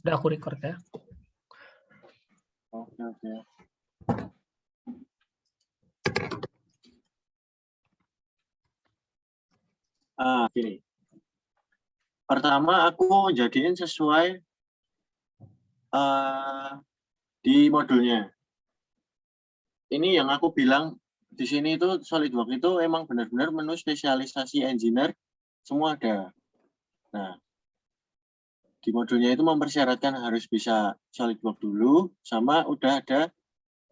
Udah aku record ya. Oke. Gini. Pertama aku jadiin sesuai di modulnya. Ini yang aku bilang di sini itu SolidWorks itu emang benar-benar menu spesialisasi engineer semua ada. Nah, di modulnya itu mempersyaratkan harus bisa SolidWorks dulu, sama udah ada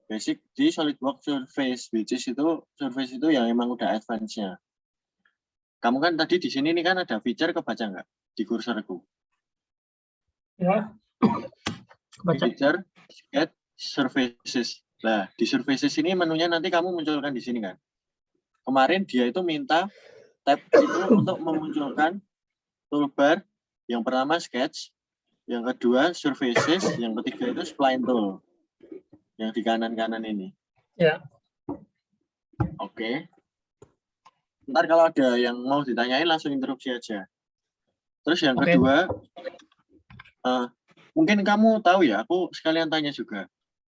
basic di SolidWorks Surface, which is itu Surface itu yang emang udah advance-nya. Kamu kan tadi di sini nih kan ada feature, kebaca nggak di kursorku? Ya. Di feature, get surfaces. Nah, di surfaces ini menunya nanti kamu munculkan di sini kan. Kemarin dia itu minta tab itu untuk memunculkan toolbar. Yang pertama sketch, yang kedua surfaces, yang ketiga itu spline tool. Yang di kanan-kanan ini. Ya. Oke. Ntar kalau ada yang mau ditanyain langsung interupsi aja. Terus yang kedua, mungkin kamu tahu ya, aku sekalian tanya juga.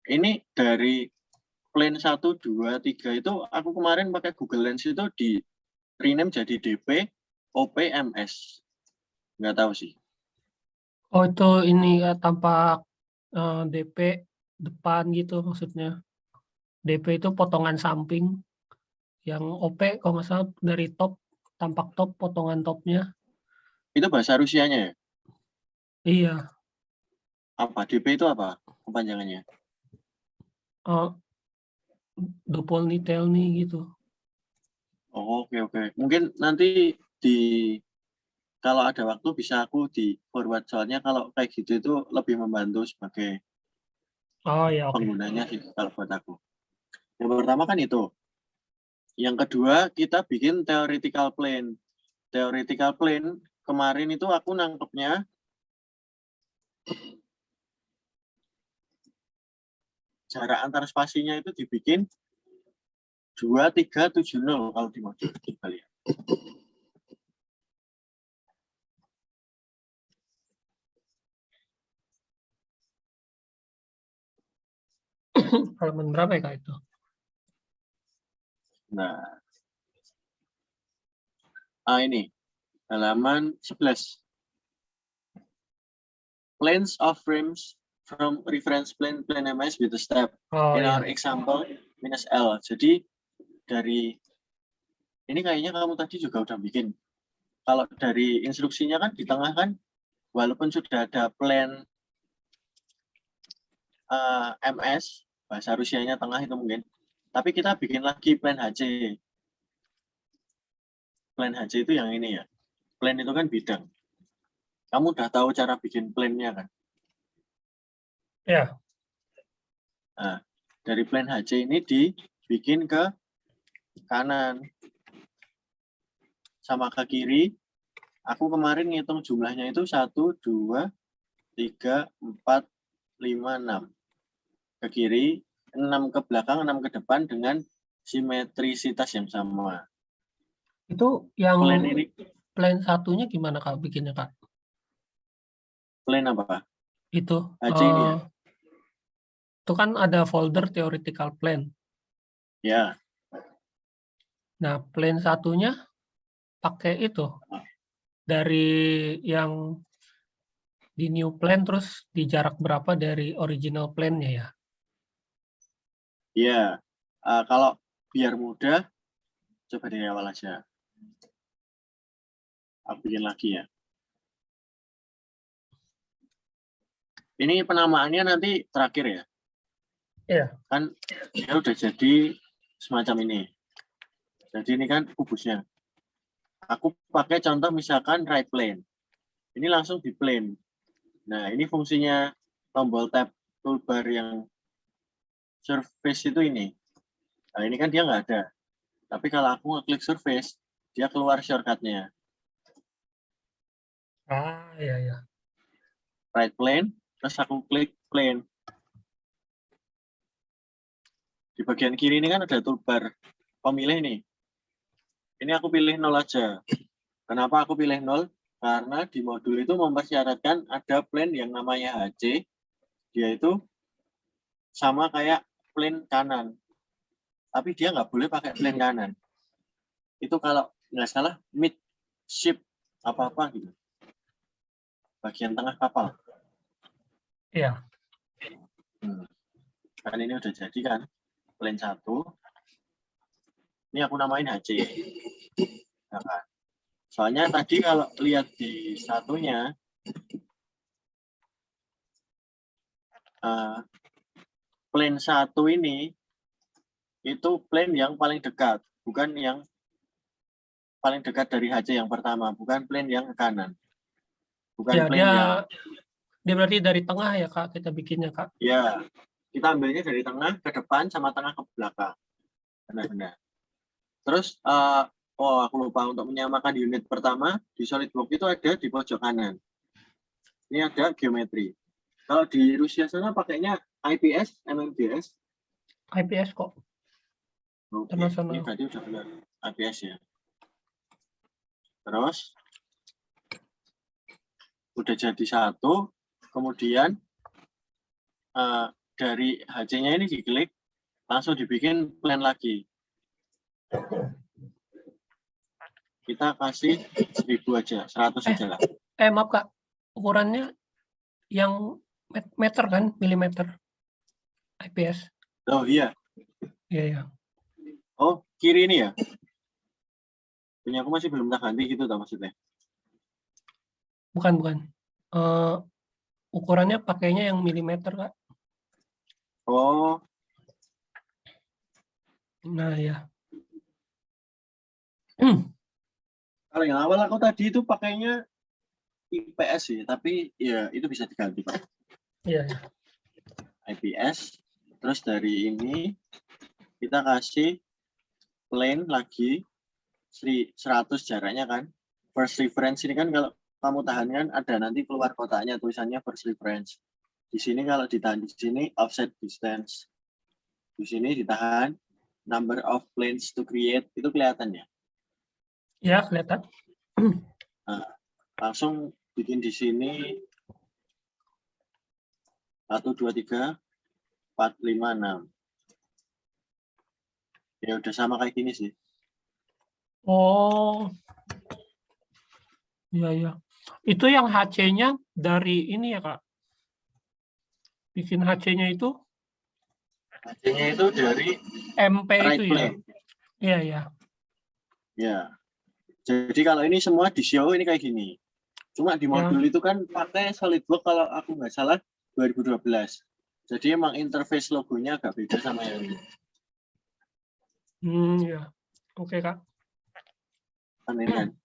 Ini dari plane 1, 2, 3 itu aku kemarin pakai Google Lens itu di rename jadi DP, OP, MS. Nggak tahu sih. Oh itu ini ya, tampak DP depan gitu maksudnya. DP itu potongan samping. Yang OP kalau nggak salah dari top, tampak top, potongan topnya. Itu bahasa Rusianya ya? Iya. Apa? DP itu apa kepanjangannya? Doppelnitelny gitu. Oh, oke. Mungkin nanti kalau ada waktu bisa aku di forward, soalnya kalau kayak gitu itu lebih membantu sebagai penggunanya sih kalau buat aku. Yang pertama kan itu. Yang kedua kita bikin theoretical plane. Theoretical plane kemarin itu aku nangkepnya jarak antar spasinya itu dibikin 2370 kalau di modul kita lihat. Halaman berapa ya Kak itu? Nah, ini halaman 11. Planes of frames from reference plane MS with a step. In our example minus L. Jadi dari ini kayaknya kamu tadi juga udah bikin. Kalau dari instruksinya kan di tengah kan, walaupun sudah ada plane MS, bahasa Rusianya tengah itu mungkin, tapi kita bikin lagi plane HC. Plane HC itu yang ini ya. Plane itu kan bidang. Kamu udah tahu cara bikin plane-nya kan? Ya. Nah, dari plane HC ini dibikin ke kanan sama ke kiri. Aku kemarin ngitung jumlahnya itu 1, 2, 3, 4, 5, 6. Ke kiri, 6 ke belakang, 6 ke depan dengan simetrisitas yang sama. Itu yang plane satunya gimana Kak bikinnya Kak? Plane apa? Itu. HC ini ya? Itu kan ada folder theoretical plane. Ya. Nah, plane satunya pakai itu. Dari yang di new plane terus di jarak berapa dari original plane-nya ya? Iya. Kalau biar mudah, coba dari awal aja. Aku bikin lagi ya. Ini penamaannya nanti terakhir ya? Iya. Kan dia udah jadi semacam ini. Jadi ini kan kubusnya. Aku pakai contoh misalkan right plane. Ini langsung di plane. Nah, ini fungsinya tombol tab toolbar yang surface itu ini. Nah, ini kan dia nggak ada. Tapi kalau aku ngeklik surface, dia keluar shortcut-nya. Iya. Right plane, terus aku klik plane. Di bagian kiri ini kan ada toolbar pemilih nih. Ini aku pilih 0 aja. Kenapa aku pilih 0? Karena di modul itu mempersyaratkan ada plane yang namanya HC, dia itu sama kayak plane kanan. Tapi dia nggak boleh pakai plane kanan. Itu kalau nggak salah midship apa-apa gitu. Bagian tengah kapal. Iya. Kan ini udah jadi kan, plane 1. Ini aku namain HC. Nah, kan. Soalnya tadi kalau lihat di satunya, plane 1 ini itu plane yang paling dekat, bukan yang paling dekat dari HC yang pertama, bukan plane yang ke kanan. Bukan Ya, plane yang dia berarti dari tengah ya, Kak, kita bikinnya, Kak. ya, kita ambilnya dari tengah ke depan sama tengah ke belakang. Benar-benar. Terus aku lupa untuk menyamakan unit pertama di SolidWorks itu ada di pojok kanan. Ini ada geometri. Kalau di Rusia sana pakainya IPS, MMDS. IPS kok. Oke, Internasional. ini berarti udah benar IPS ya. Terus udah jadi satu, kemudian dari HC-nya ini diklik, langsung dibikin plan lagi. Kita kasih 1000 aja, 100 aja lah. Maaf Kak, ukurannya yang meter kan, milimeter IPS. Oh iya. Iya, iya. Oh, kiri ini ya? Punya aku masih belum tak ganti gitu tau maksudnya. Bukan. Ukurannya pakainya yang milimeter, Kak. Oh. Nah, ya. Kalau yang awal aku tadi itu pakainya IPS sih, tapi ya itu bisa diganti Pak. Iya. IPS, terus dari ini kita kasih plane lagi 100 jaraknya kan. First reference ini kan kalau kamu tahan kan ada nanti keluar kotaknya tulisannya first reference. Di sini kalau ditahan di sini offset distance. Di sini ditahan number of planes to create, itu kelihatan ya? Ya, kelihatan. Nah, langsung bikin di sini 1, 2, 3, 4, 5, 6. Ya udah sama kayak gini sih. Oh. Iya. Itu yang HC-nya dari ini ya, Kak? Bikin HC-nya itu? HC-nya itu dari MP right itu plane. ya? Iya. Ya. Jadi kalau ini semua di show ini kayak gini. Cuma di modul itu kan pakai SolidWorks kalau aku nggak salah 2012. Jadi emang interface logonya agak beda sama yang ini. Ya. Oke, Kak. Kan.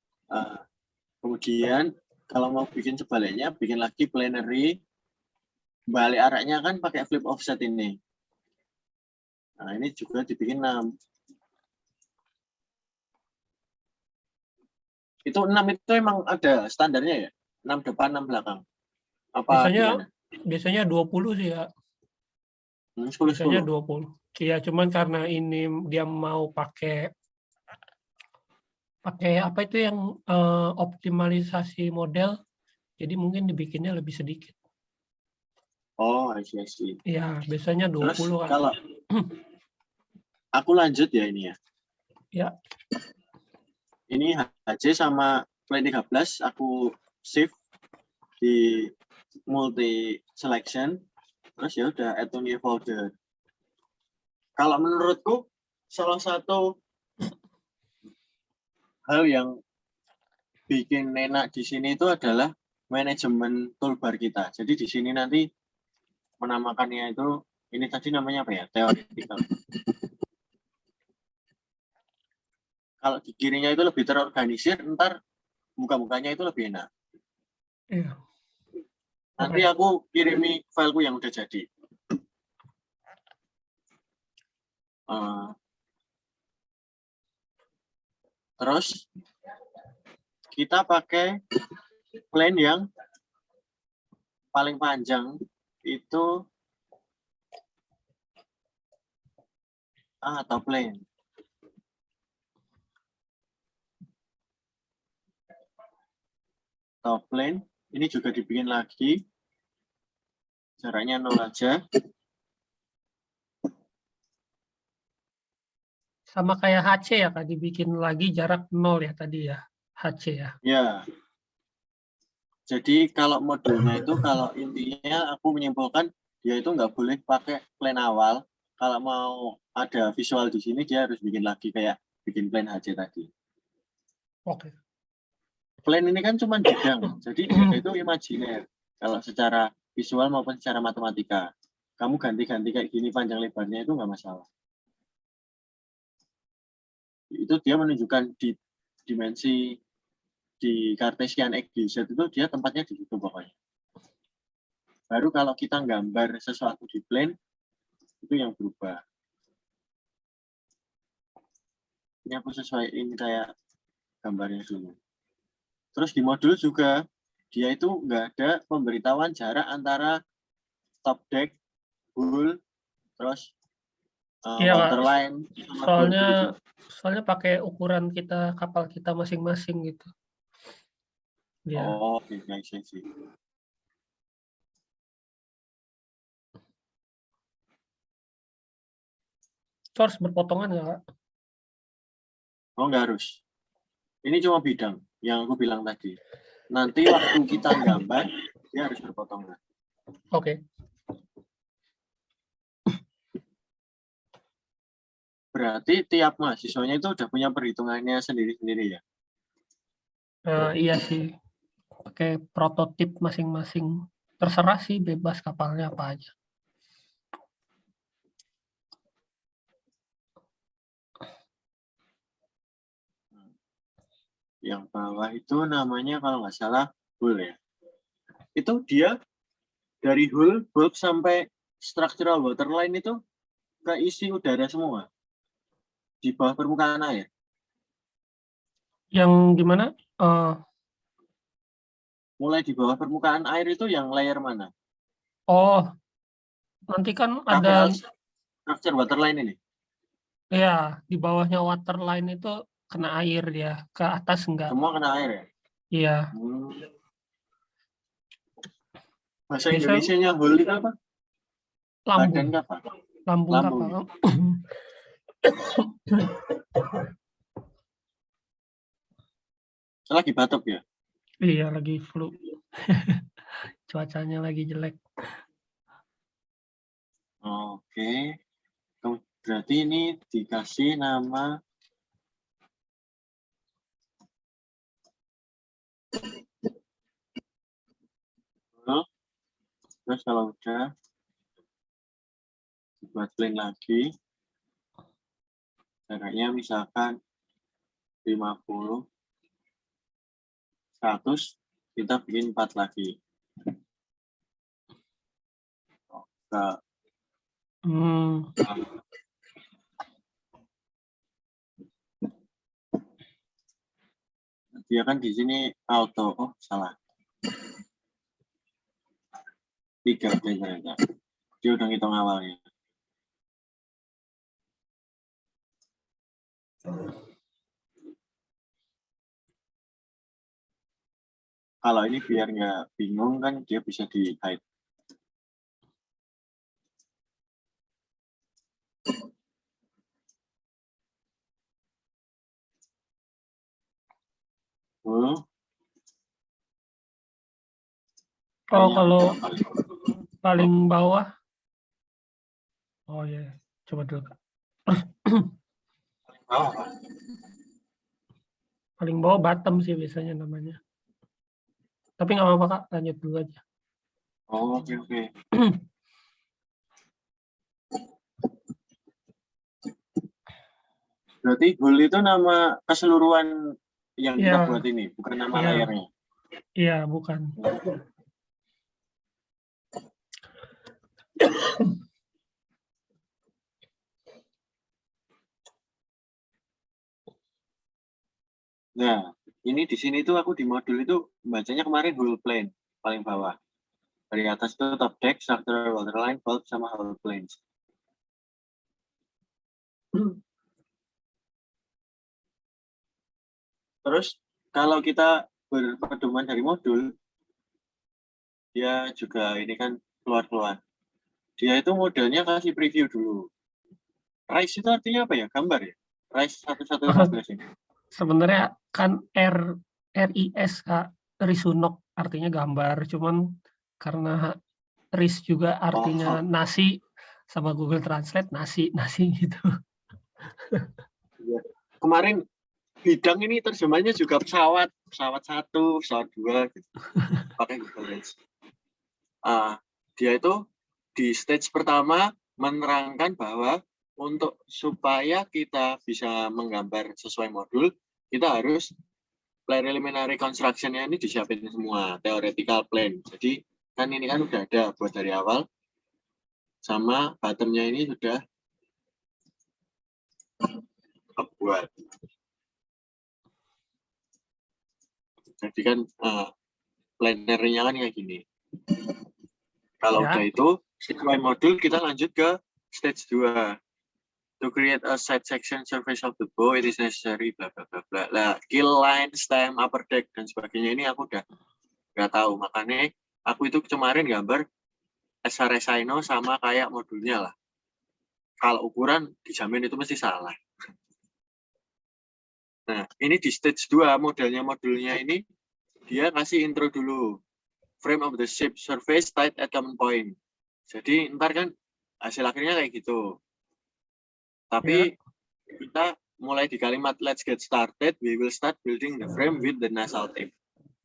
Kemudian kalau mau bikin sebaliknya, bikin lagi planary. Balik arahnya kan pakai flip offset ini. Nah, ini juga dibikin 6. Itu 6 itu emang ada standarnya ya? 6 depan, 6 belakang. Apa Biasanya 20 sih ya. 10, Biasanya 10. 20. Iya, cuman karena ini dia mau pakai apa itu yang optimalisasi model, jadi mungkin dibikinnya lebih sedikit. Oh, I see. Iya, biasanya 20 Terus kan. kalau aku lanjut ya ini ya. Ya. Ini HC sama Plane 13 aku shift di multi selection. Terus ya udah add to new folder. Kalau menurutku salah satu hal yang bikin enak di sini itu adalah manajemen toolbar kita. Jadi di sini nanti menamakannya itu, ini tadi namanya apa ya? Theoretical. Kalau di kirinya itu lebih terorganisir, ntar buka-bukanya itu lebih enak. Iya. Nanti aku kirimi fileku yang udah jadi. Terus kita pakai plane yang paling panjang itu atau plane. top plane. Ini juga dibikin lagi. Jaraknya 0 aja. Sama kayak HC ya Kak, dibikin lagi jarak 0 ya tadi ya, HC ya. Ya. Jadi kalau modulnya itu, kalau intinya aku menyimpulkan, dia itu nggak boleh pakai plane awal. Kalau mau ada visual di sini, dia harus bikin lagi kayak bikin plane HC tadi. Oke. Plane ini kan cuma bidang, jadi dia itu imajiner. Kalau secara visual maupun secara matematika. Kamu ganti-ganti kayak gini panjang lebarnya itu nggak masalah. Itu dia menunjukkan di dimensi di Cartesian X, Y, Z itu dia tempatnya di situ pokoknya. Baru kalau kita gambar sesuatu di plane, itu yang berubah. Ini aku sesuaiin kayak gambarnya dulu. Terus di modul juga, dia itu nggak ada pemberitahuan jarak antara top deck, hull, terus Iya Kak, waterline. soalnya pakai ukuran kita, kapal kita masing-masing gitu. Ya. Oh, oke, guys, sih. Itu harus berpotongan nggak Kak? Oh, nggak harus. Ini cuma bidang yang aku bilang tadi. Nanti waktu kita gambar, dia harus berpotongan. Oke. Berarti tiap mahasiswanya itu udah punya perhitungannya sendiri-sendiri ya? Iya sih, pakai prototip masing-masing. Terserah sih, bebas kapalnya apa aja. Yang bawah itu namanya kalau nggak salah hull ya. Itu dia dari hull, bulk sampai structural waterline itu keisi udara semua di bawah permukaan air. Yang gimana? Mulai di bawah permukaan air itu yang layer mana? Oh, nanti kan KVL ada, structure waterline ini. ya di bawahnya waterline itu kena air dia, ke atas enggak. Semua kena air ya? Iya. Bahasa Biasa Indonesianya hull itu apa? lambung. Badan kapal. Lambung kapal. Lagi batuk ya? Iya, lagi flu. Cuacanya lagi jelek. Oke. Berarti ini dikasih nama hull. Terus kalau udah dibuat plane lagi, jaraknya misalkan 50, 100, kita bikin 4 lagi. Nah, dia kan di sini auto. Oh, salah. 3 ternyata. Dia udah ngitung awalnya. Kalau ini biar nggak bingung kan, dia bisa di hide. Oh, kalau paling bawah. Oh ya, coba dulu Kak. Paling bawah bottom sih biasanya namanya. Tapi nggak apa-apa Kak, lanjut dulu aja. Oh, oke. Berarti hull itu nama keseluruhan yang kita buat ini, bukan nama layarnya. Iya, bukan. Nah, ini di sini tuh aku di modul itu bacanya kemarin hull plane paling bawah. Dari atas itu top deck, structural waterline, bulk, sama hull planes. Terus kalau kita berpedoman dari modul, dia juga ini kan keluar-keluar. Dia itu modelnya kasih preview dulu. RISE itu artinya apa ya? Gambar ya? RISE 1115 ini. Sebenarnya kan RIS Kak, Risunok artinya gambar, cuman karena RIS juga artinya nasi sama Google Translate nasi gitu. Kemarin bidang ini terjemahnya juga pesawat 1, pesawat 2 gitu. Pakai Google Lens. Dia itu di stage pertama menerangkan bahwa untuk supaya kita bisa menggambar sesuai modul, kita harus preliminary construction-nya ini disiapin semua, theoretical plan. Jadi kan ini kan udah ada buat dari awal, sama bottom-nya ini sudah buat. Jadi kan planner-nya kan kayak gini. Kalau Ya. udah itu, sesuai modul kita lanjut ke stage 2. To create a side section surface of the bow, it is necessary, bla bla bla bla. Lah, kill line, stem, upper deck, dan sebagainya ini aku udah nggak tahu. Makanya aku itu kemarin gambar SRSino sama kayak modulnya lah. Kalau ukuran dijamin itu mesti salah. Nah, ini di stage 2 modulnya ini dia kasih intro dulu. Frame of the ship, surface tight at common point. Jadi ntar kan hasil akhirnya kayak gitu. Tapi kita mulai di kalimat let's get started, we will start building the frame with the nasal tip.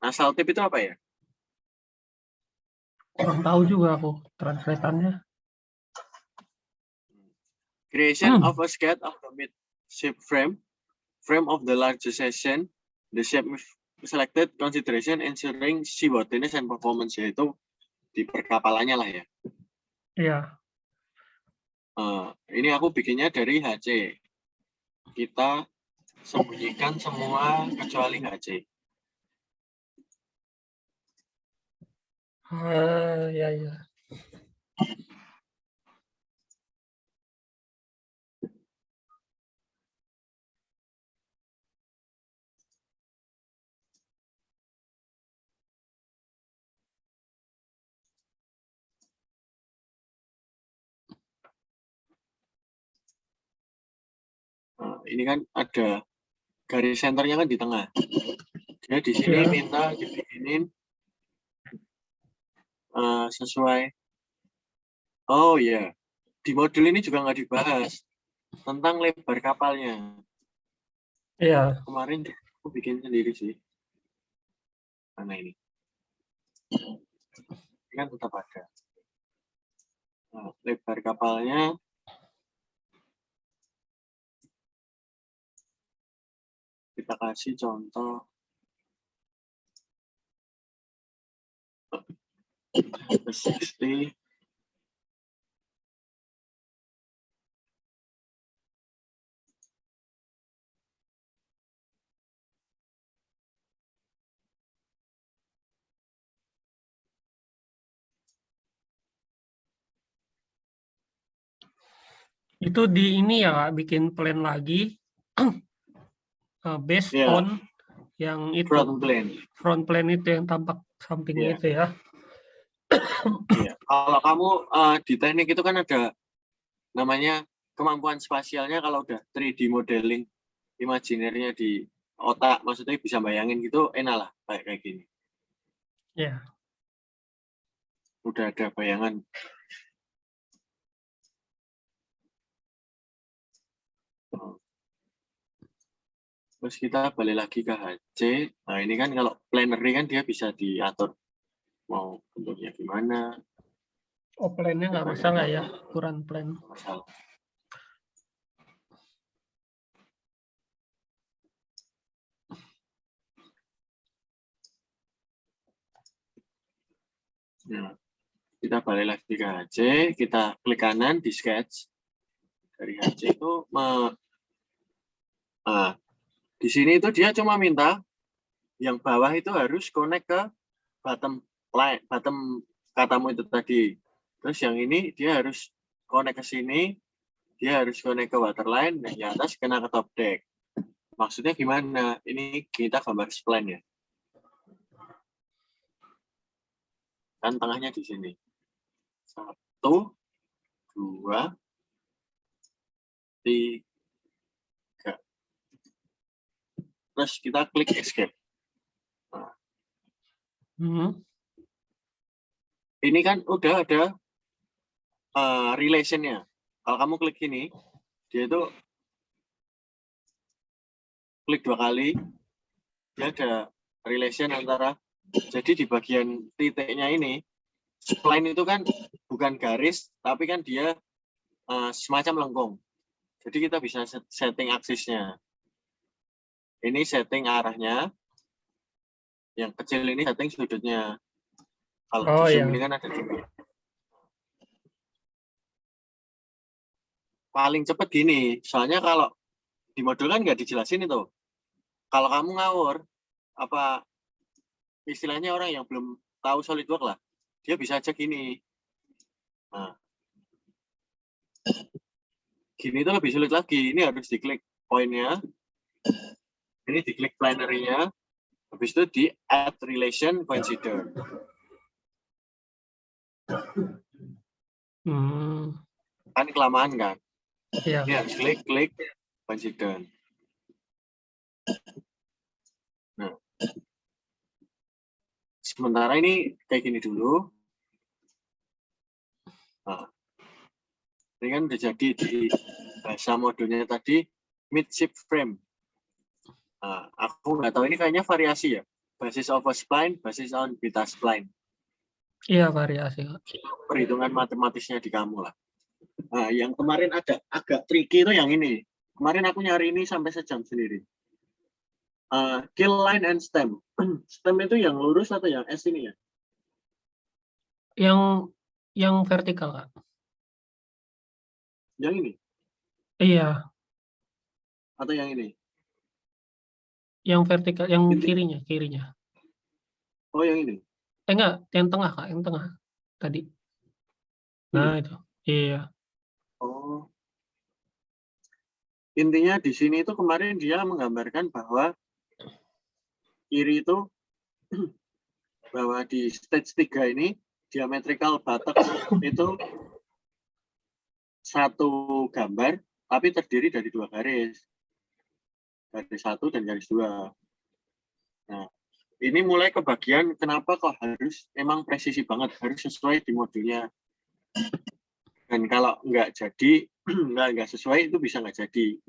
Nasal tip itu apa ya? Kurang tahu juga aku translatannya. Creation of a sketch of the mid-ship frame of the larger section, the shape selected, consideration, ensuring seaworthiness and performance, yaitu di perkapalannya lah ya. Iya. Ini aku bikinnya dari HC. Kita sembunyikan semua kecuali HC. Ya. Ini kan ada garis senternya kan di tengah. Dia di sini minta dibikinin sesuai. Oh iya, di modul ini juga nggak dibahas tentang lebar kapalnya. Iya. Kemarin aku bikin sendiri sih. Mana ini? Ini kan tetap ada. Nah, lebar kapalnya kita kasih contoh 60. Itu di ini ya Kak, bikin plan lagi based on yang itu front plan itu yang tampak sampingnya itu ya. Iya. Kalau kamu di teknik itu kan ada namanya kemampuan spasialnya. Kalau udah 3D modeling imajinernya di otak, maksudnya bisa bayangin gitu, enak lah kayak gini. Iya. Udah ada bayangan. Terus kita balik lagi ke HC. Nah ini kan kalau planner kan dia bisa diatur mau bentuknya gimana. Oh, plan-nya nggak masalah ya, ukuran plan. Masalah. Nah, kita balik lagi ke HC, kita klik kanan di sketch. Dari HC itu, di sini itu dia cuma minta yang bawah itu harus connect ke bottom line, bottom katamu itu tadi. Terus yang ini dia harus connect ke sini, dia harus connect ke waterline, dan yang atas kena ke top deck. Maksudnya gimana? Ini kita gambar spline ya. Kan tengahnya di sini. 1, 2, 3. Terus kita klik escape. Nah, ini kan udah ada relation-nya. Kalau kamu klik ini, dia itu klik 2 kali, dia ada relation antara, jadi di bagian titiknya ini, spline itu kan bukan garis, tapi kan dia semacam lengkung. Jadi kita bisa setting aksisnya. Ini setting arahnya, yang kecil ini setting sudutnya. Kalau di zoom ini kan ada gini. Paling cepat gini, soalnya kalau di modul kan nggak dijelasin itu. Kalau kamu ngawur, apa istilahnya orang yang belum tahu SolidWorks lah, dia bisa cek gini. Nah, gini itu lebih sulit lagi. Ini harus diklik poinnya, ini diklik planary-nya, habis itu di add relation consider. Kan kelamaan kan? Iya. Ini harus klik consider. Nah, sementara ini kayak gini dulu. Nah, ini kan udah jadi di bahasa modulnya tadi midship frame. Nah, aku nggak tahu ini kayaknya variasi ya. Basis of a spline, basis on beta spline. Iya, variasi. Perhitungan matematisnya di kamu lah. Nah, yang kemarin agak tricky itu yang ini. Kemarin aku nyari ini sampai sejam sendiri. Kill line and stem. Stem itu yang lurus atau yang S ini ya? Yang vertikal, Kak. Yang ini? Iya. Atau yang ini? Yang vertikal, yang kirinya. Oh, yang ini? Enggak, yang tengah, Kak, yang tengah tadi. Nah, itu. Iya. Oh. Intinya di sini itu kemarin dia menggambarkan bahwa kiri itu bahwa di stage 3 ini geometrical buttock itu satu gambar tapi terdiri dari 2 garis. Garis 1 dan garis 2. Nah, ini mulai ke bagian kenapa kok harus emang presisi banget, harus sesuai di modulnya. Dan kalau nggak jadi, nggak sesuai itu bisa nggak jadi.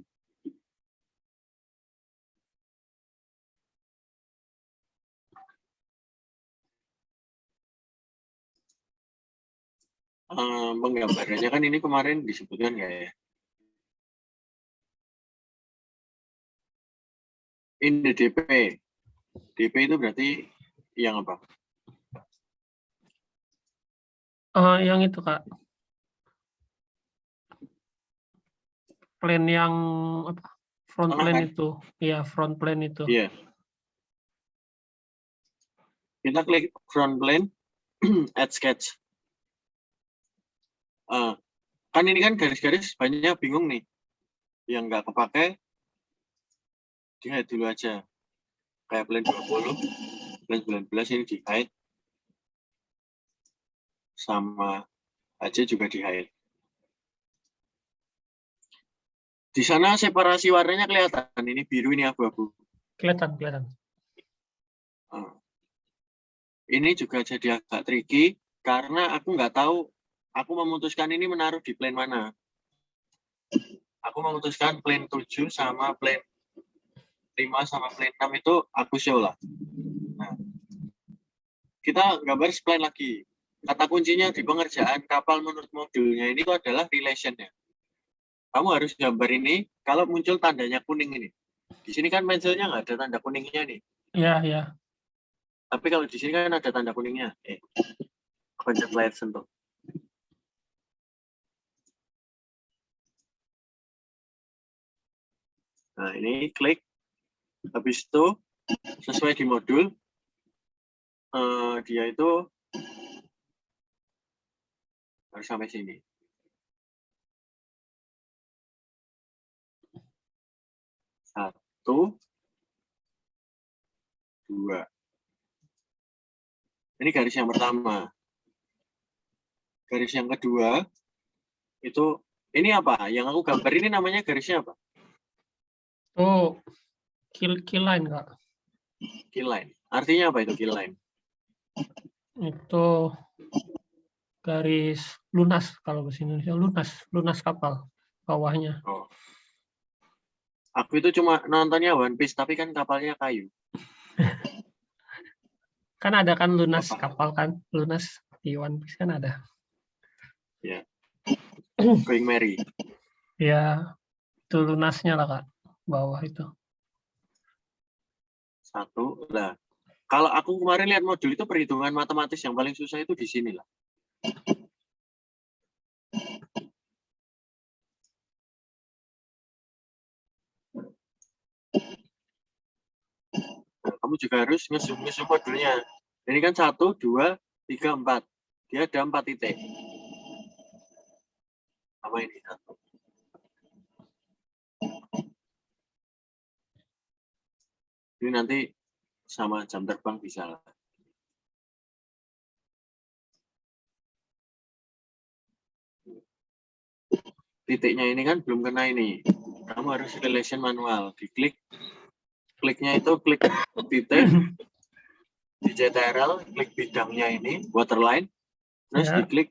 Penggambarannya kan ini kemarin disebutkan nggak ya? Ini DP. DP itu berarti yang apa? Yang itu, Kak. Plan yang apa? Front plan itu. Iya, front plan itu. Iya. Kita klik front plane, add sketch. Kan ini kan garis-garis banyak bingung nih. Yang nggak kepake, di-hide dulu aja. Kayak plan 20, plan 19 ini di-hide. Sama aja juga di-hide. Di sana separasi warnanya kelihatan. Ini biru, ini abu-abu. Kelihatan. Ini juga jadi agak tricky karena aku nggak tahu aku memutuskan ini menaruh di plane mana. Aku memutuskan plane 7 sama plane 5 sama plane 6 itu aku show lah. Nah, kita gambar spline lagi. Kata kuncinya di pengerjaan kapal menurut modulnya ini adalah relation-nya. Kamu harus gambar ini kalau muncul tandanya kuning ini. Di sini kan pensilnya nggak ada tanda kuningnya nih. Iya. Tapi kalau di sini kan ada tanda kuningnya. Pencet layar sentuh. Nah, ini klik. Habis itu, sesuai di modul, dia itu harus sampai sini. Satu, 2. Ini garis yang pertama. garis yang kedua itu ini apa? Yang aku gambar ini namanya garisnya apa? Oh, kill line, Kak. Kill line. Artinya apa itu kill line? Itu garis lunas kalau bahasa Indonesia, lunas kapal bawahnya. Oh. Aku itu cuma nontonnya One Piece, tapi kan kapalnya kayu. Kan ada kan lunas Apa? kapal kan, lunas di One Piece kan ada. Ya. Going Merry. Ya, itu lunasnya lah Kak, bawah itu. Satu. Lah, kalau aku kemarin lihat modul itu perhitungan matematis yang paling susah itu di sini lah. Nah, kamu juga harus ngesum modulnya. Ini kan 1, 2, 3, 4. Dia ada 4 titik. Sama ini 1. Ini nanti sama jam terbang bisa lah. Titiknya ini kan belum kena ini. Kamu harus relation manual. Diklik. Kliknya itu klik titik. Di CTRL, klik bidangnya ini, waterline. Terus Ya. diklik.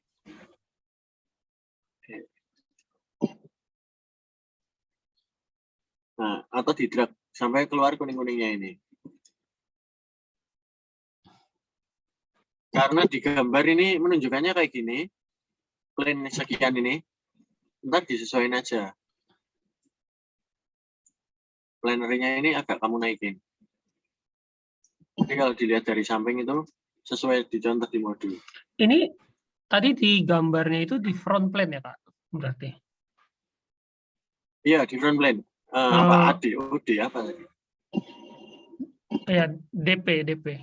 Nah, atau di drag sampai keluar kuning-kuningnya ini. Karena di gambar ini menunjukkannya kayak gini. Plane sekian ini. Ntar disesuaikan aja. Planernya ini agak kamu naikin. Jadi kalau dilihat dari samping itu sesuai dicontoh di modul. Ini tadi di gambarnya itu di front plane ya Kak, berarti? Iya, di front plane. Apa AD, OD, apa tadi? Ya, DP.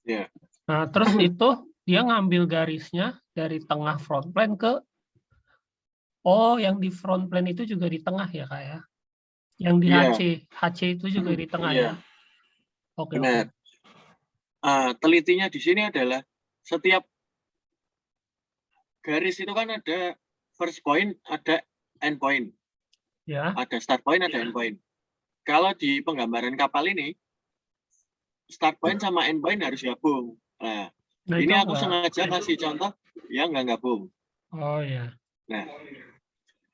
Ya. Nah, terus itu dia ngambil garisnya dari tengah front plane ke, yang di front plane itu juga di tengah ya Kak ya? Yang di Iya. HC itu juga di tengah Iya. ya? Oke. Benar. Telitinya di sini adalah setiap garis itu kan ada first point, ada end point. Ya. Ada start point, ada end point. Kalau di penggambaran kapal ini, start point sama end point harus gabung. Nah ini aku sengaja kasih contoh yang nggak gabung. Oh ya. Nah,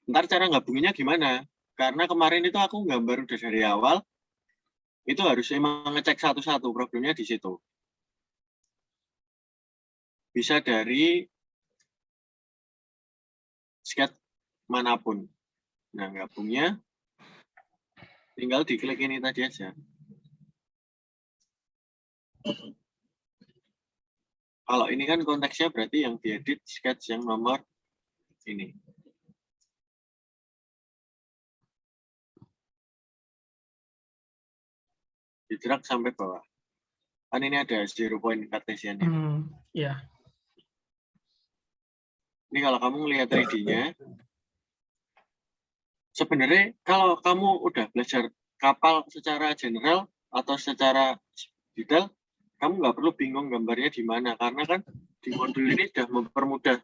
ntar cara gabunginnya gimana? Karena kemarin itu aku gambar udah dari awal, itu harus emang ngecek satu-satu, problemnya di situ. Bisa dari sketch manapun. Nah, gabungnya tinggal diklik ini tadi aja. Kalau ini kan konteksnya berarti yang diedit sketch yang nomor ini. Di-drag sampai bawah. Kan ini ada 0 point Cartesian. Ya. Ini kalau kamu melihat 3D-nya, sebenarnya kalau kamu udah belajar kapal secara general atau secara detail, kamu nggak perlu bingung gambarnya di mana, karena kan di modul ini sudah mempermudah.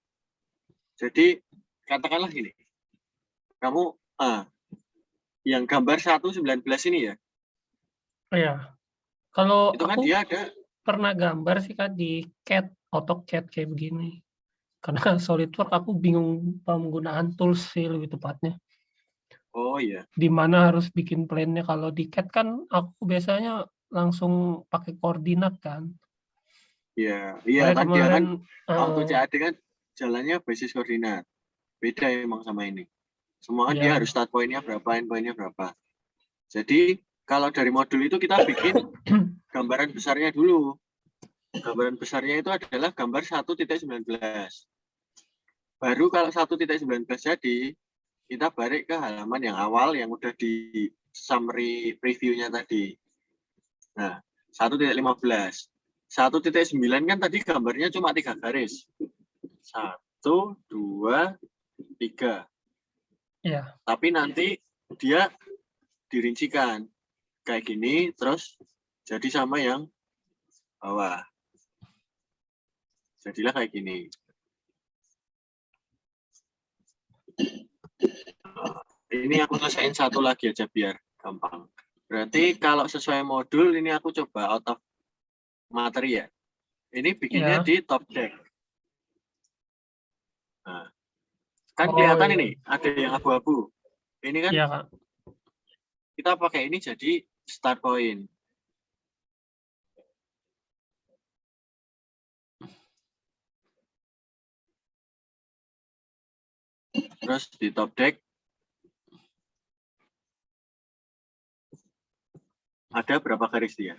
Jadi katakanlah gini, kamu yang gambar 1.19 ini ya. Iya. Kalau itu kan aku dia ada pernah gambar sih Kak di CAD, AutoCAD kayak begini. Karena SolidWorks aku bingung penggunaan tools sih lebih tepatnya. Oh iya. Di mana harus bikin plan-nya. Kalau di CAD kan aku biasanya langsung pakai koordinat kan. Iya kan kemarin, dia kan auto CAD kan jalannya basis koordinat. Beda emang sama ini. Semua kan dia harus start point-nya berapa, end point-nya berapa. Jadi kalau dari modul itu kita bikin gambaran besarnya dulu. Gambaran besarnya itu adalah gambar 1.19. Baru kalau 1.19 jadi, kita balik ke halaman yang awal yang udah di summary preview-nya tadi. Nah, 1.15. 1.9 kan tadi gambarnya cuma 3 garis. 1, 2, 3. Ya. Tapi nanti dia dirincikan kayak gini, terus jadi sama yang bawah. Jadilah kayak gini. Ini aku selesaiin satu lagi aja biar gampang. Berarti kalau sesuai modul ini aku coba out of materi ya. Ini bikinnya Ya. di top deck. Nah, kan Oh, kelihatan iya. ini ada yang abu-abu. Ini kan Iya, Kak. kita pakai ini jadi start point. Terus di top deck ada berapa garis dia?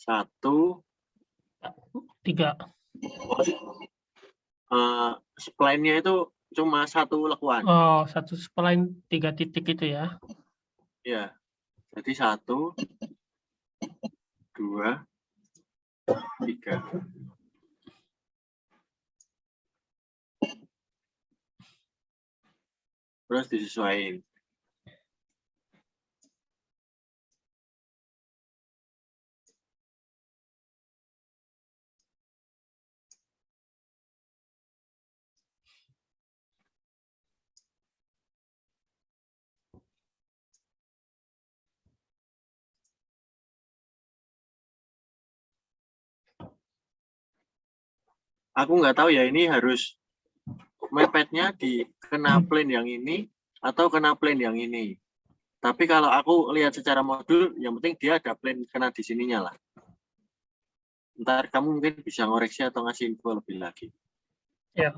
1, 3. spline-nya itu cuma 1 lekuan. Oh, 1 spline 3 titik itu ya. Ya. Jadi 1, 2, 3. Terus disesuaikan. Aku nggak tahu ya ini harus mepetnya di kena plane yang ini atau kena plane yang ini. Tapi kalau aku lihat secara modul, yang penting dia ada plane kena di sininya lah. Ntar kamu mungkin bisa ngoreksi atau ngasih info lebih lagi. Ya.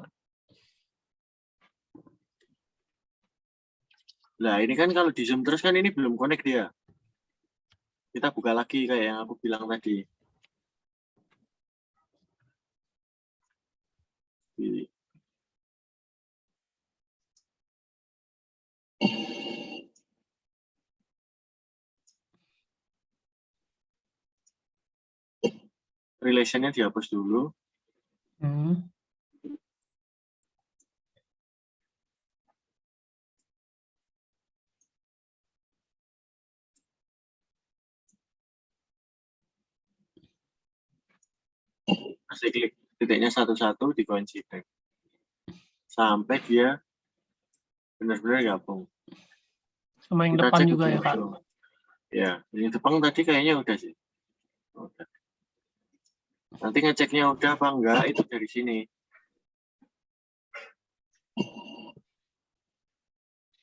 Nah ini kan kalau di zoom terus kan ini belum connect dia. Kita buka lagi kayak yang aku bilang tadi. Di relation-nya dihapus dulu. Masih klik titiknya satu-satu di coincident. Sampai dia benar-benar gabung. Sama yang Kita depan cek juga ya, Kak. Ya, yang depan tadi kayaknya udah sih. Udah. Nanti ngeceknya udah apa enggak itu dari sini.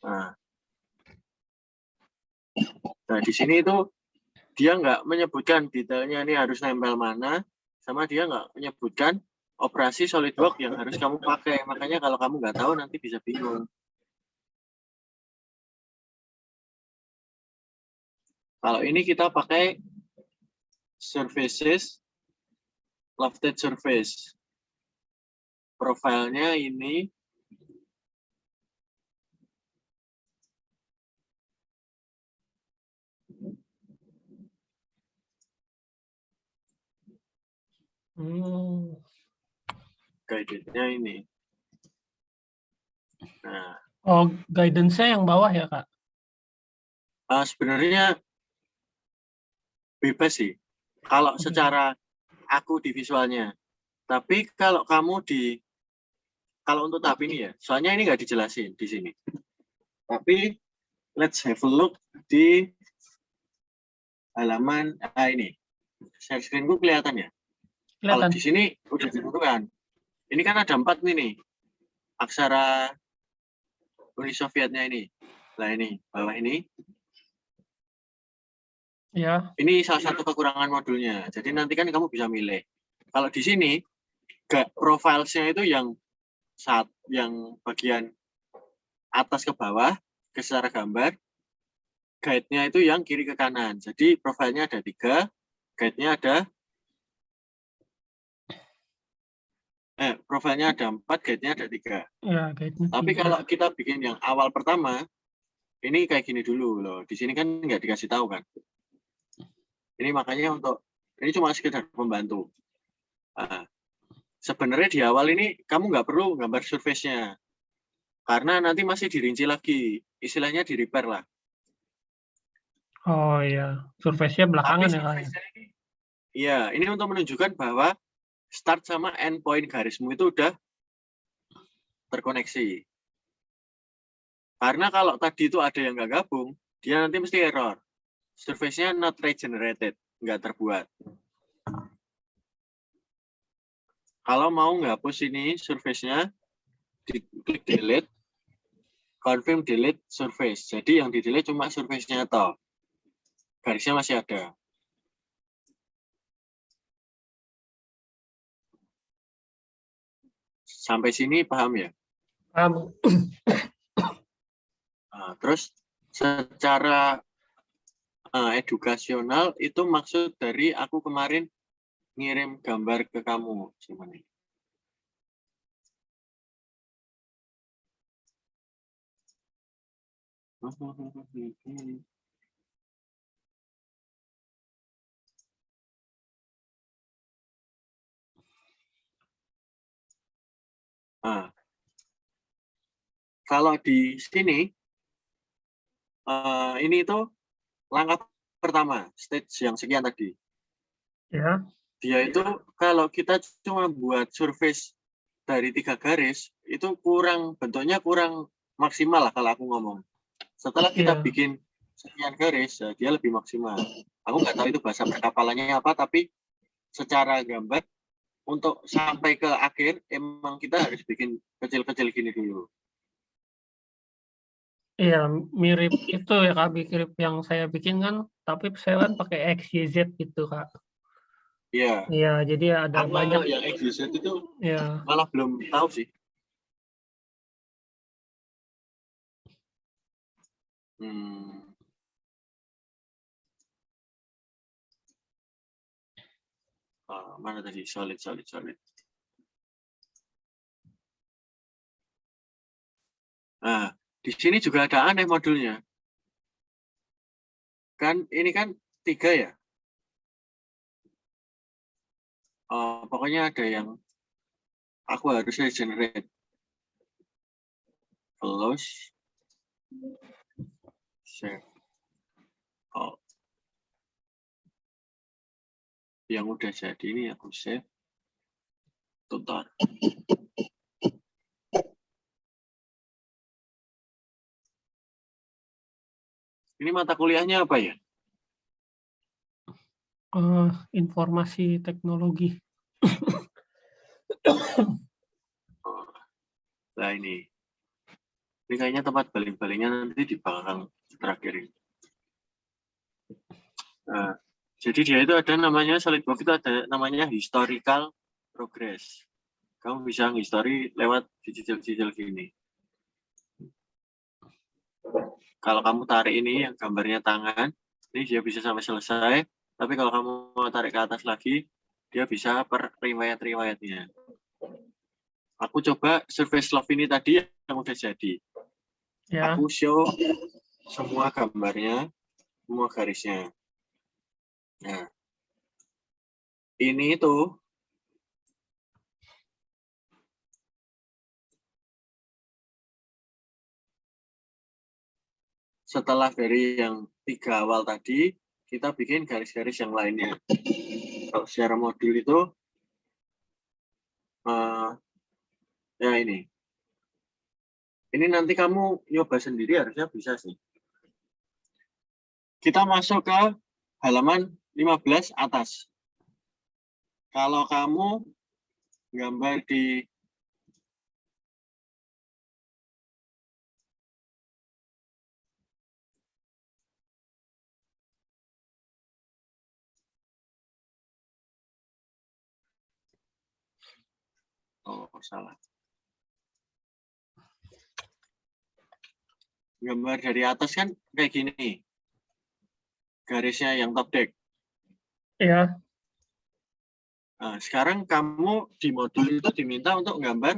Nah di sini itu dia nggak menyebutkan detailnya ini harus nempel mana, sama dia nggak menyebutkan operasi SolidWorks yang harus kamu pakai. Makanya kalau kamu nggak tahu nanti bisa bingung. Kalau ini kita pakai surfaces, lofted surface. Profilnya ini guidance-nya ini. Nah, Oh, guidance-nya yang bawah ya, Kak? sebenarnya bebas sih. Kalau secara aku di visualnya. Tapi kalau kamu kalau untuk tahap ini ya, soalnya ini nggak dijelasin di sini. Tapi let's have a look di halaman ini. Share screen-ku kelihatan ya? Kalau Kelihatan. di sini udah ditentukan. Ini kan ada 4 nih. Aksara Uni Sovietnya ini. Nah ini, bawah ini. Ya. Ini salah satu kekurangan modulnya. Jadi nanti kan kamu bisa milih. Kalau di sini, profilesnya itu yang bagian atas ke bawah, ke secara gambar. Guide-nya itu yang kiri ke kanan. Jadi profilnya ada 3, guide-nya ada profilnya ada 4, guide-nya ada 3. Ya, guide-nya 3. Tapi kalau kita bikin yang awal pertama, ini kayak gini dulu loh. Di sini kan nggak dikasih tahu kan. Ini makanya ini cuma sekedar pembantu. Nah, sebenarnya di awal ini kamu nggak perlu gambar surface-nya. Karena nanti masih dirinci lagi. Istilahnya di repair lah. Oh iya, surface-nya belakangan ya, Kak? Iya, ini untuk menunjukkan bahwa start sama end point garismu itu udah terkoneksi. Karena kalau tadi itu ada yang nggak gabung, dia nanti mesti error. Surface-nya not regenerated, nggak terbuat. Kalau mau hapus ini surface-nya, klik delete, confirm delete surface. Jadi yang di delete cuma surface-nya toh. Garisnya masih ada. Sampai sini paham ya? Paham. Nah, terus secara edukasional itu maksud dari aku kemarin ngirim gambar ke kamu. Nah, kalau di sini, ini itu langkah pertama, stage yang sekian tadi. Ya. Dia itu kalau kita cuma buat surface dari 3 garis, itu bentuknya kurang maksimal lah kalau aku ngomong. Setelah kita bikin sekian garis, dia lebih maksimal. Aku nggak tahu itu bahasa perkapalannya apa, tapi secara gambar, untuk sampai ke akhir, emang kita harus bikin kecil-kecil gini dulu. Iya, mirip itu ya Kak, mirip yang saya bikin kan, tapi saya kan pakai XYZ gitu Kak. Iya. Iya, jadi ada banyak. Yang XYZ itu Ya. malah belum tahu sih. Mana tadi? Solid. Nah, di sini juga ada aneh modulnya. Kan ini kan 3 ya. Pokoknya ada yang aku harus regenerate. Close. Save. Yang udah jadi ini aku save. Tutor. Ini mata kuliahnya apa ya? Informasi teknologi. Nah ini kayaknya tempat baling-balingnya nanti di belakang terakhir ini. Nah, jadi dia itu ada namanya SolidWorks itu ada namanya historical progress. Kamu bisa history lewat cicil-cicil gini. Kalau kamu tarik ini yang gambarnya tangan, ini dia bisa sampai selesai. Tapi kalau kamu mau tarik ke atas lagi, dia bisa per riwayat-riwayatnya. Aku coba surface love ini tadi yang udah jadi. Ya. Aku show semua gambarnya, semua garisnya. Nah, ini itu setelah dari yang 3 awal tadi, kita bikin garis-garis yang lainnya. Kalau secara modul itu, ya ini. Ini nanti kamu nyoba sendiri harusnya bisa sih. Kita masuk ke halaman 15 atas. Kalau kamu gambar di salah. Gambar dari atas kan kayak gini. Garisnya yang top deck. Ya. Nah, sekarang kamu di modul itu diminta untuk gambar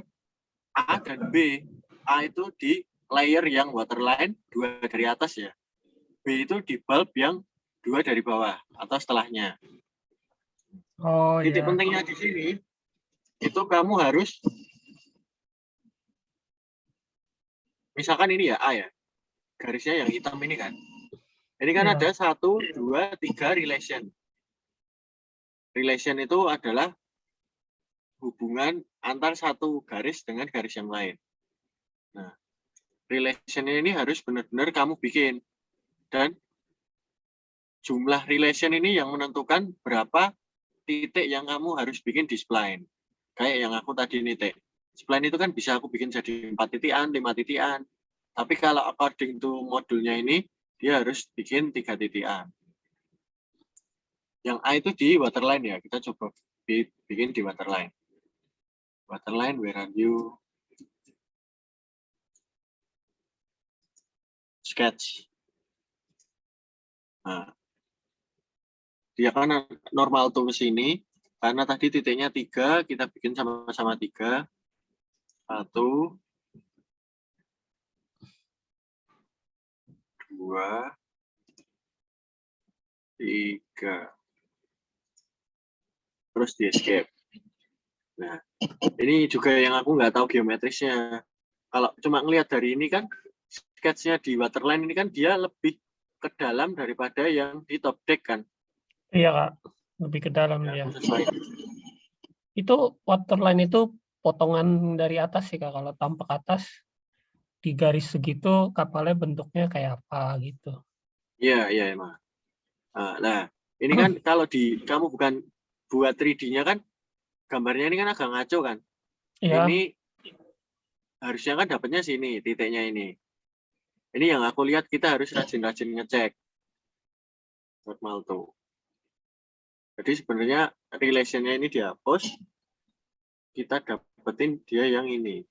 A dan B. A itu di layer yang waterline 2 dari atas ya. B itu di bulb yang 2 dari bawah atau setelahnya. Titik pentingnya di sini itu kamu harus, misalkan ini ya A ya, garisnya yang hitam ini kan. Ini kan ada 1, 2, 3 relation. Relation itu adalah hubungan antar satu garis dengan garis yang lain. Nah, relation ini harus benar-benar kamu bikin. Dan jumlah relation ini yang menentukan berapa titik yang kamu harus bikin di spline. Kayak yang aku tadi nitik. Spline itu kan bisa aku bikin jadi 4 titikan, 5 titikan. Tapi kalau according to modulnya ini, dia harus bikin 3 titikan. Yang A itu di waterline ya. Kita coba bikin di waterline. Waterline, where are you? Sketch. Nah, dia kan normal tuh ke sini. Karena tadi titiknya 3, kita bikin sama-sama 3. 1, 2, 3. Terus di escape. Nah, ini juga yang aku nggak tahu geometrisnya. Kalau cuma ngelihat dari ini kan, sketch-nya di waterline ini kan dia lebih ke dalam daripada yang di top deck kan. Iya, Kak. Lebih ke dalam Ya, ya. aku sesuai. Itu waterline itu potongan dari atas sih, Kak. Kalau tampak atas di garis segitu kapalnya bentuknya kayak apa gitu. Iya emang. Nah, ini kan kalau kamu bukan buat 3D-nya kan, gambarnya ini kan agak ngaco kan. Iya. Ini harusnya kan dapatnya sini, titiknya ini. Ini yang aku lihat kita harus rajin-rajin ngecek. Normal tuh. Jadi sebenarnya relation-nya ini dihapus, kita dapetin dia yang ini.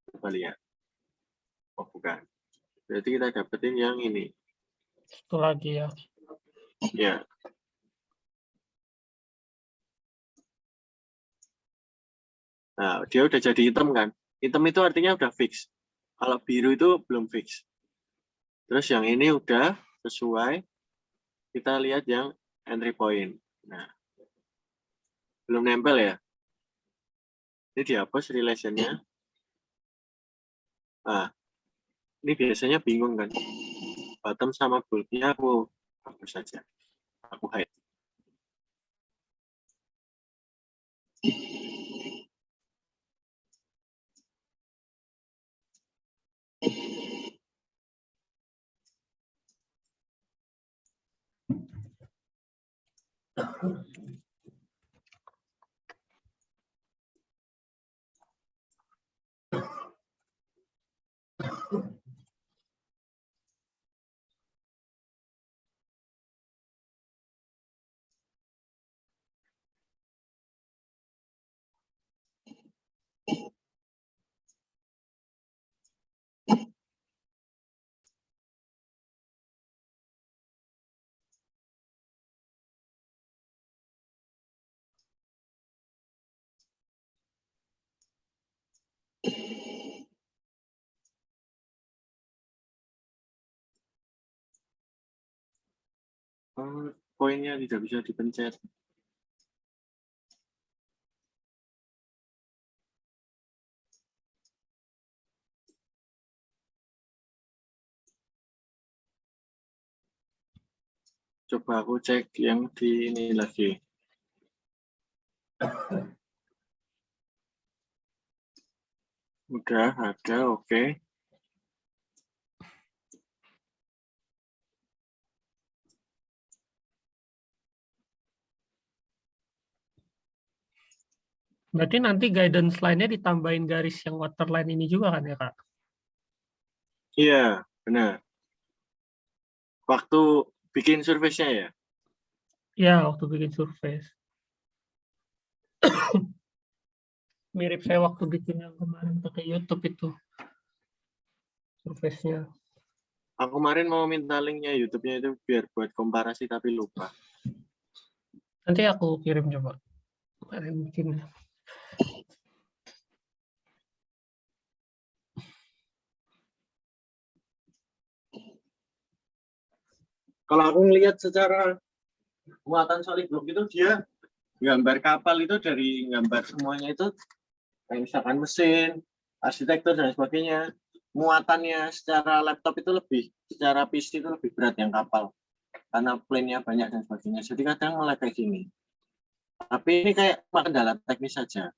Coba lihat. Oh bukan. Berarti kita dapetin yang ini. Itu lagi ya. Ya. Nah, dia udah jadi hitam kan. Hitam itu artinya udah fix. Kalau biru itu belum fix. Terus yang ini udah sesuai. Kita lihat yang entry point. Nah, belum nempel ya. Ini dihapus relation-nya. Nah, ini biasanya bingung kan. Bottom sama bulk-nya aku hapus saja. Aku hide. Poinnya tidak bisa dipencet. Coba aku cek yang di ini lagi. Udah ada, oke. Berarti nanti guidance line-nya ditambahin garis yang waterline ini juga kan ya, Kak? Iya, benar. Waktu bikin surface-nya ya? Ya, waktu bikin surface. Mirip saya waktu bikin yang kemarin pakai YouTube itu. Surface-nya. Aku kemarin mau minta linknya YouTube-nya itu biar buat komparasi tapi lupa. Nanti aku kirim coba. Kemarin bikin. Kalau aku ngelihat secara muatan SolidWorks itu dia gambar kapal itu dari gambar semuanya itu kayak misalkan mesin, arsitektur dan sebagainya. Muatannya secara laptop itu lebih, secara PC itu lebih berat yang kapal. Karena plane-nya banyak dan sebagainya. Jadi kadang mulai kayak gini. Tapi ini kayak kendala teknis saja.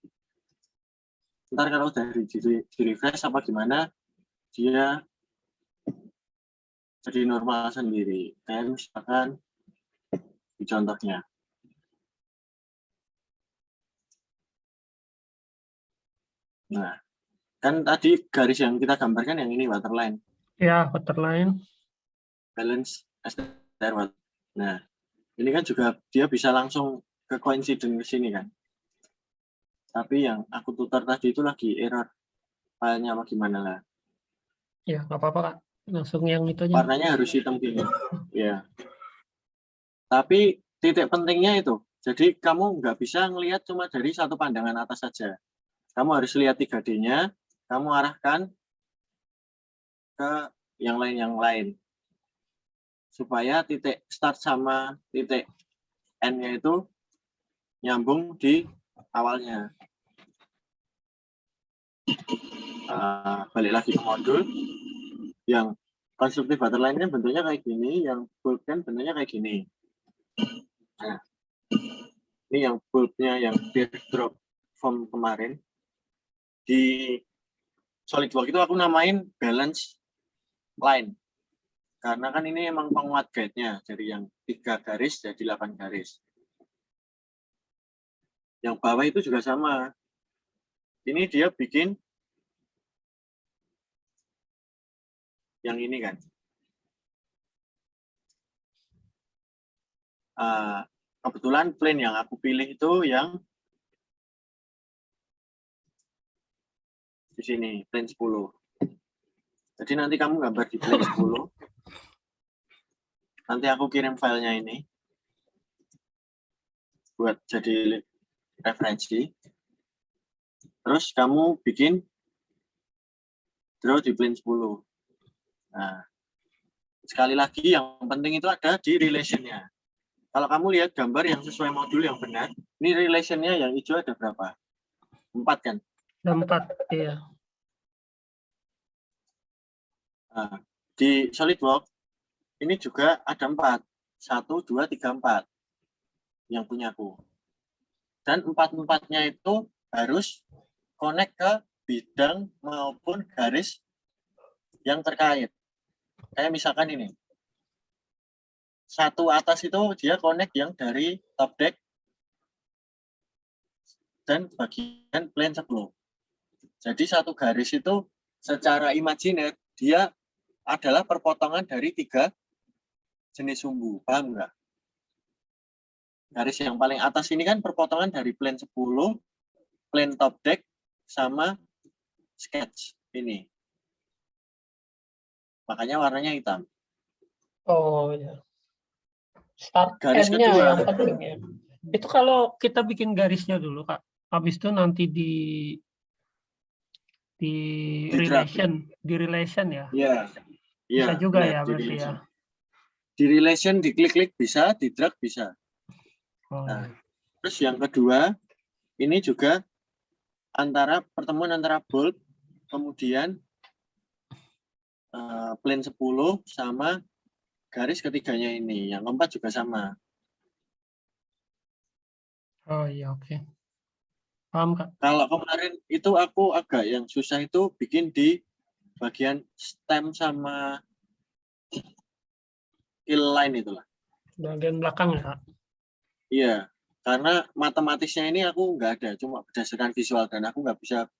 Ntar kalau udah di refresh apa gimana, dia jadi normal sendiri. Kayak misalkan di contohnya. Nah, kan tadi garis yang kita gambarkan yang ini waterline, Ya, waterline. balance STR water. Nah, ini kan juga dia bisa langsung ke coincident ke sini kan. Tapi yang aku tutor tadi itu lagi error filenya apa gimana lah. Ya, nggak apa-apa, Kak. Langsung yang itu aja. Warnanya harus hitam gini. Ya. Tapi titik pentingnya itu. Jadi kamu nggak bisa ngelihat cuma dari satu pandangan atas saja. Kamu harus lihat 3D-nya, kamu arahkan ke yang lain. Supaya titik start sama titik N-nya itu nyambung di awalnya. Balik lagi ke modul. Yang konstruktif waterline-nya bentuknya kayak gini, yang bulb kan bentuknya kayak gini. Nah, ini yang bulbnya yang teardrop form kemarin. Di SolidWorks itu aku namain balance line. Karena kan ini emang penguat guide-nya. Dari yang 3 garis jadi 8 garis. Yang bawah itu juga sama. Ini dia bikin yang ini kan. Kebetulan plane yang aku pilih itu yang di sini, plane 10. Jadi nanti kamu gambar di plane 10. Nanti aku kirim filenya ini buat jadi referensi. Terus kamu bikin draw di plane 10. Nah, sekali lagi yang penting itu ada di relation-nya. Kalau kamu lihat gambar yang sesuai modul yang benar, ini relation-nya yang hijau ada berapa? 4 kan? Ada 4, iya. Nah, di SolidWorks ini juga ada 4. 1, 2, 3, 4 yang punyaku. Dan 4-4-nya itu harus connect ke bidang maupun garis yang terkait. Kayak misalkan ini. Satu atas itu dia connect yang dari top deck dan bagian plane 10. Jadi satu garis itu secara imajiner dia adalah perpotongan dari 3 jenis sumbu. Paham nggak? Garis yang paling atas ini kan perpotongan dari plane 10, plane top deck, sama sketch ini. Makanya warnanya hitam. Oh, ya. Start Garis N-nya kedua. yang penting ya. Itu kalau kita bikin garisnya dulu, Kak. Habis itu nanti di relation ya. Iya. Bisa Iya, juga benar, ya di berarti ya. relation. Di relation diklik-klik bisa, di drag bisa. Oh, Nah, ya. terus yang kedua, ini juga pertemuan antara bulb, kemudian plane 10 sama garis ketiganya ini. Yang keempat juga sama. Oh iya, oke. Paham, Kak. Kalau kemarin itu aku agak yang susah itu bikin di bagian stem sama kill line itulah. Bagian belakang ya, Kak. Iya, karena matematisnya ini aku nggak ada, cuma berdasarkan visual dan aku nggak bisa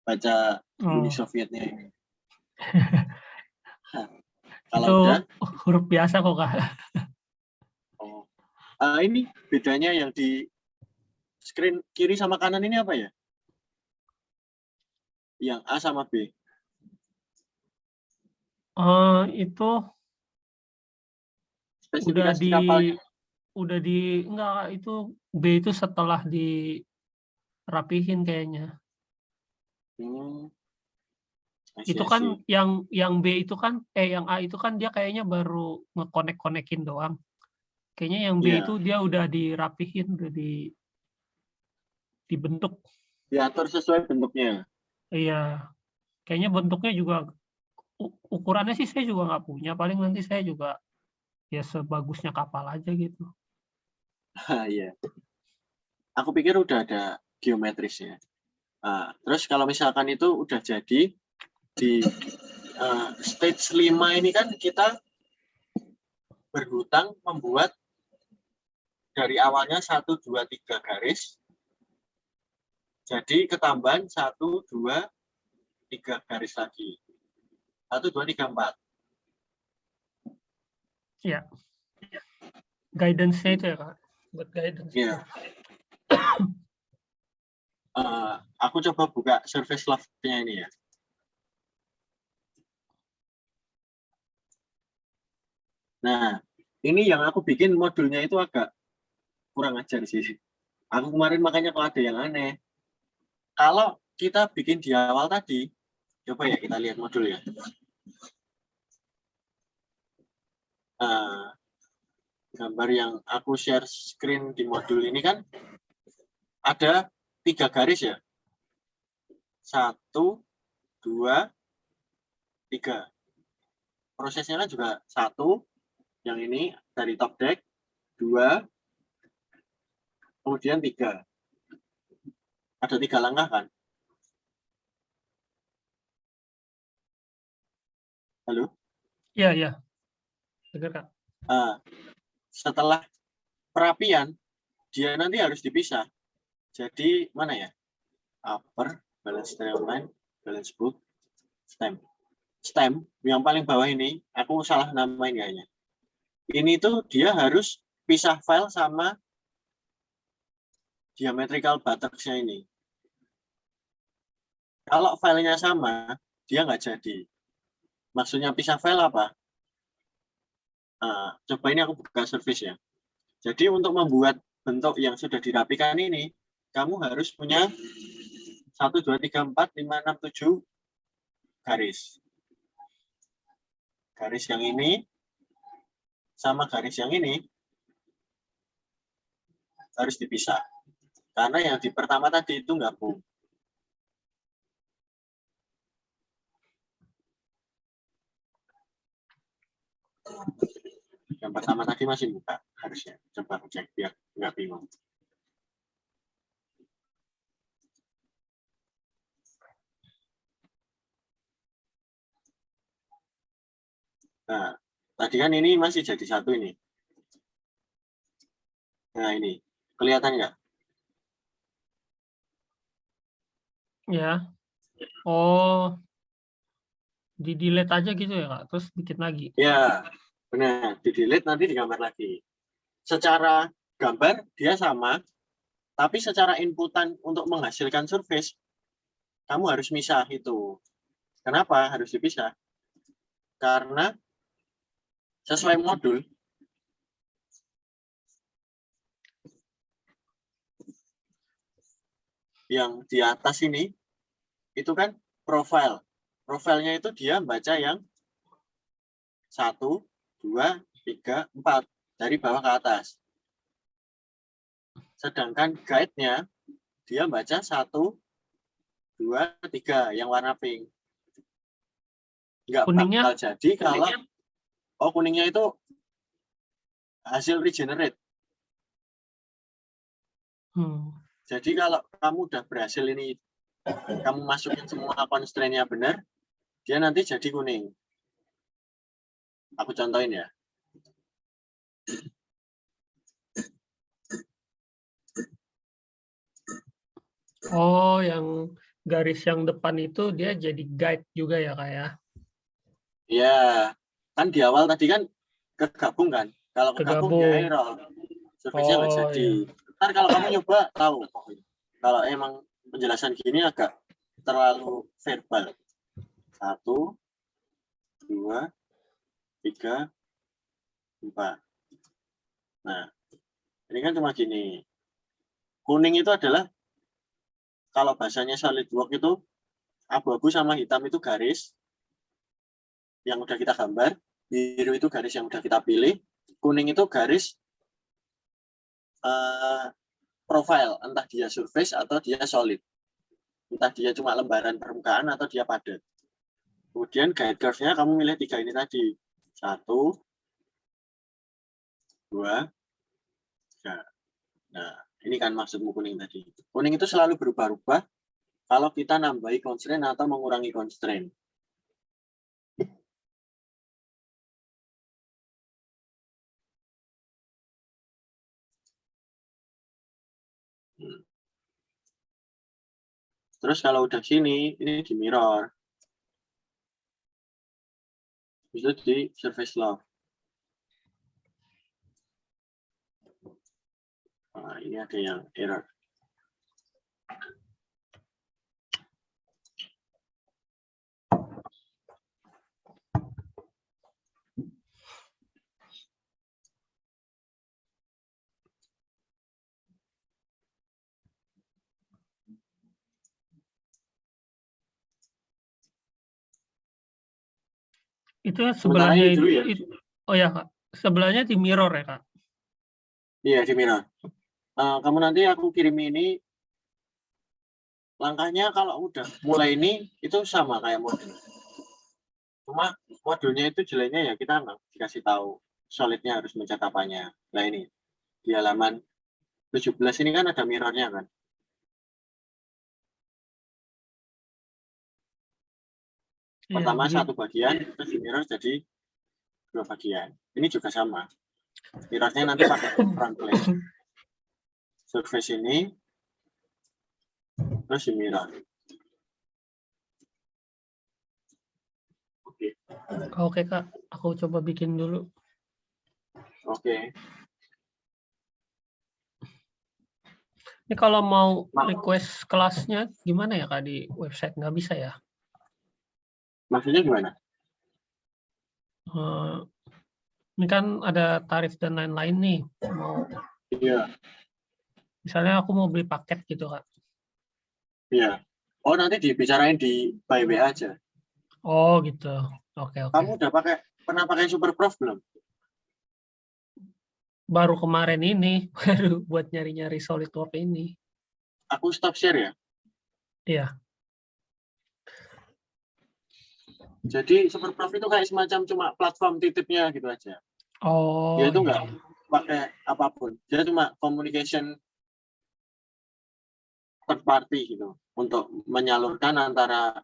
baca Uni Sovietnya ini. Kalau itu udah, huruf biasa kok, Kak. ini bedanya yang di screen kiri sama kanan ini apa ya? Yang A sama B. Itu Spesifikasi kapalnya. enggak, itu B itu setelah dirapihin kayaknya. Itu kan yang B itu kan yang A itu kan dia kayaknya baru ngekonek-konekin doang. Kayaknya yang B itu dia udah dirapihin, udah dibentuk. Diatur sesuai bentuknya. Iya. Kayaknya bentuknya juga ukurannya sih saya juga nggak punya. Paling nanti saya juga ya sebagusnya kapal aja gitu. Iya. Aku pikir udah ada geometrisnya. Nah, terus kalau misalkan itu udah jadi di stage 5 ini kan kita berhutang membuat dari awalnya 1, 2, 3 garis. Jadi ketambahan 1, 2, 3 garis lagi. 1, 2, 3, 4. Ya. Guidance-nya itu ya, Kak? Buat guidance. Iya. Aku coba buka surface love-nya ini ya. Nah, ini yang aku bikin modulnya itu agak kurang ajar sih. Aku kemarin makanya kalau ada yang aneh. Kalau kita bikin di awal tadi, coba ya kita lihat modulnya. Gambar yang aku share screen di modul ini kan ada 3 garis ya. 1, 2, 3. Prosesnya kan juga 1, yang ini dari top deck, 2, kemudian 3. Ada 3 langkah kan? Halo? Iya, iya. Dengar, Kak. Setelah perapian, dia nanti harus dipisah. Jadi, mana ya? Upper, balance line, balance book, stem. Stem, yang paling bawah ini, aku salah namain kayaknya. Ini tuh dia harus pisah file sama geometrical buttocks-nya ini. Kalau filenya sama, dia nggak jadi. Maksudnya pisah file apa? Coba ini aku buka service ya. Jadi untuk membuat bentuk yang sudah dirapikan ini, kamu harus punya 1, 2, 3, 4, 5, 6, 7 garis. Garis yang ini sama garis yang ini harus dipisah. Karena yang di pertama tadi itu gabung. Yang pertama tadi masih buka harusnya. Coba aku cek biar nggak bingung. Nah, tadi kan ini masih jadi 1 ini. Nah, ini. Kelihatan nggak? Ya. Oh, di-delete aja gitu ya, Kak? Terus bikin lagi? Ya, benar. Di-delete nanti digambar lagi. Secara gambar dia sama, tapi secara inputan untuk menghasilkan surface, kamu harus misah itu. Kenapa harus dipisah? Karena sesuai modul, yang di atas ini, itu kan profile. Profilnya itu dia baca yang 1, 2, 3, 4. Dari bawah ke atas. Sedangkan guide-nya, dia baca 1, 2, 3, yang warna pink. Nggak Kuningnya? bakal jadi kalau... Oh, kuningnya itu hasil regenerate. Jadi kalau kamu udah berhasil ini, kamu masukin semua constraint-nya benar, dia nanti jadi kuning. Aku contohin ya. Oh, yang garis yang depan itu dia jadi guide juga ya, Kak ya? Ya, kan di awal tadi kan kegabung kan. Kalau kegabung dia Kegabung. error. Surface-nya nggak Oh, jadi. iya. Ntar kalau kamu nyoba, tahu. Kalau emang penjelasan gini agak terlalu verbal. 1, 2, 3, 4. Nah, ini kan cuma gini. Kuning itu adalah, kalau bahasanya SolidWorks itu, abu-abu sama hitam itu garis yang udah kita gambar, biru itu garis yang udah kita pilih, kuning itu garis profile, entah dia surface atau dia solid. Entah dia cuma lembaran permukaan atau dia padat. Kemudian guide curve-nya kamu milih 3 ini tadi. 1, 2, 3. Nah, ini kan maksudmu kuning tadi. Kuning itu selalu berubah-ubah kalau kita nambahi constraint atau mengurangi constraint. Terus kalau udah sini, ini di mirror. Itu di surface log. Nah, ini ada yang error. Itu Sementara sebelahnya ini dulu ya. oh ya Kak, sebelahnya di mirror ya Kak? Iya, di mirror. Kamu nanti aku kirim ini, langkahnya kalau udah mulai ini, itu sama kayak modul. Cuma modulnya itu jeleknya ya kita nggak dikasih tahu solidnya harus mencet apanya. Nah ini, di halaman 17 ini kan ada mirrornya kan. Pertama Iya, satu bagian, terus di mirror jadi 2 bagian. Ini juga sama. Mirrornya nanti pakai front plane. Surface ini, terus di mirror. Oke. Oke Kak, aku coba bikin dulu. Oke. Ini kalau mau request kelasnya gimana ya Kak di website? Nggak bisa ya? Maksudnya gimana? Ini kan ada tarif dan lain-lain nih. Iya. Misalnya aku mau beli paket gitu Kak. Iya. Oh, nanti dibicarain di by WA aja. Oh gitu. Oke. Kamu udah pernah pakai Superprof belum? Baru kemarin ini, baru buat nyari-nyari SolidWorks ini. Aku stop share ya. Iya. Jadi Superprof itu kayak semacam cuma platform titipnya gitu aja. Oh. Dia itu iya. nggak pakai apapun. Dia cuma communication third party gitu untuk menyalurkan antara